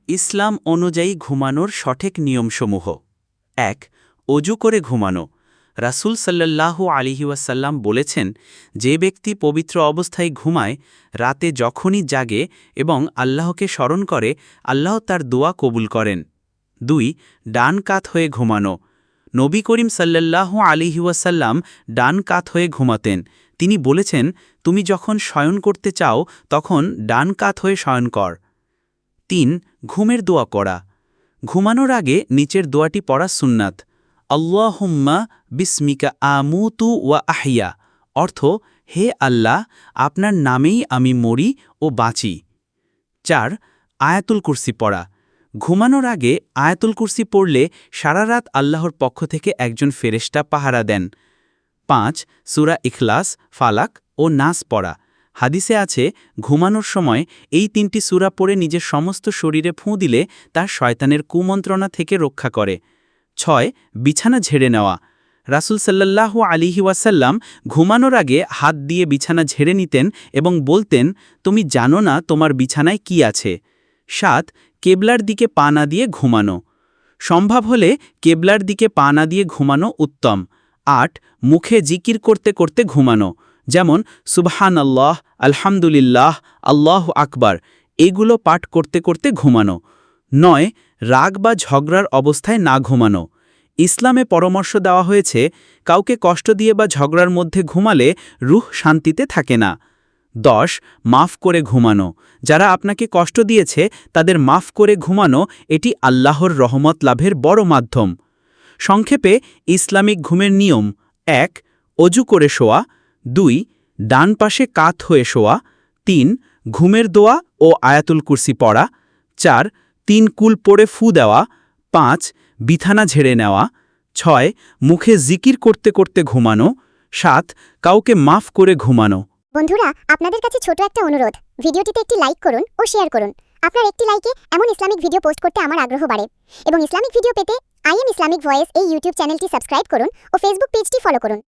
ইসলাম অনুযায়ী ঘুমানোর সঠিক নিয়মসমূহ ১. অজু করে ঘুমানো। রাসূল সাল্লাল্লাহু আলাইহি ওয়াসাল্লাম বলেছেন, যে ব্যক্তি পবিত্র অবস্থায় ঘুমায়, রাতে যখনই জাগে এবং আল্লাহকে স্মরণ করে, আল্লাহ তার দোয়া কবুল করেন। ২. ডান কাত হয়ে ঘুমানো। নবী করিম সাল্লাল্লাহু আলাইহি ওয়াসাল্লাম ডান কাত হয়ে ঘুমাতেন। তিনি বলেছেন, তুমি যখন শয়ন করতে চাও তখন ডান কাত হয়ে শয়ন কর। ৩. ঘুমের দোয়া করা। ঘুমানোর আগে নিচের দোয়াটি পড়া সুন্নাত। আল্লাহুম্মা বিসমিকা আমুতু ওয়া আহিয়া, অর্থ, হে আল্লাহ, আপনার নামেই আমি মরি ও বাঁচি। ৪. আয়াতুল কুরসি পড়া। ঘুমানোর আগে আয়াতুল কুরসি পড়লে সারা রাত আল্লাহর পক্ষ থেকে একজন ফেরেশতা পাহারা দেন। ৫. সূরা ইখলাস, ফালাক ও নাস পড়া। হাদিসে আছে, ঘুমানোর সময় এই ৩টি সূরা পড়ে নিজের সমস্ত শরীরে ফুঁ দিলে তার শয়তানের কুমন্ত্রণা থেকে রক্ষা করে। ৬. বিছানা ঝেড়ে নেওয়া। রাসূল সাল্লাল্লাহু আলাইহি ওয়াসাল্লাম ঘুমানোর আগে হাত দিয়ে বিছানা ঝেড়ে নিতেন এবং বলতেন, তুমি জানো না তোমার বিছানায় কি আছে। ৭. কেবলার দিকে পা না দিয়ে ঘুমানো। সম্ভব হলে কেবলার দিকে পা না দিয়ে ঘুমানো উত্তম। ৮. মুখে জিকির করতে করতে ঘুমানো, যেমন সুবহানাল্লাহ, আলহামদুলিল্লাহ, আল্লাহু আকবার, এগুলো পাঠ করতে করতে ঘুমানো। ৯. রাগ বা ঝগড়ার অবস্থায় না ঘুমানো। ইসলামে পরামর্শ দেওয়া হয়েছে, কাউকে কষ্ট দিয়ে বা ঝগড়ার মধ্যে ঘুমালে রূহ শান্তিতে থাকে না। ১০. মাফ করে ঘুমানো। যারা আপনাকে কষ্ট দিয়েছে তাদের মাফ করে ঘুমানো, এটি আল্লাহর রহমত লাভের বড় মাধ্যম। সংক্ষেপে ইসলামিক ঘুমের নিয়ম: ১. অজু করে শোয়া। ২. ডান পাশে কাত হয়ে শোয়া। ৩. ঘুমের দোয়া ও আয়াতুল কুরসি পড়া। ৪. ৩ কুল পড়ে ফু দেওয়া। ৫. বিছানা ঝেড়ে নেওয়া। ৬. মুখে জিকির করতে করতে ঘুমানো। ৭. কাউকে মাফ করে ঘুমানো। বন্ধুরা, আপনাদের কাছে ছোট একটা অনুরোধ, ভিডিওটিতে একটি লাইক করুন ও শেয়ার করুন। আপনার একটি লাইকে এমন ইসলামিক ভিডিও পোস্ট করতে আমার আগ্রহ বাড়ে। এবং ইসলামিক ভিডিও পেতে আই এম ইসলামিক ভয়েস এই ইউটিউব চ্যানেলটি সাবস্ক্রাইব করুন ও ফেসবুক পেজটি ফলো করুন।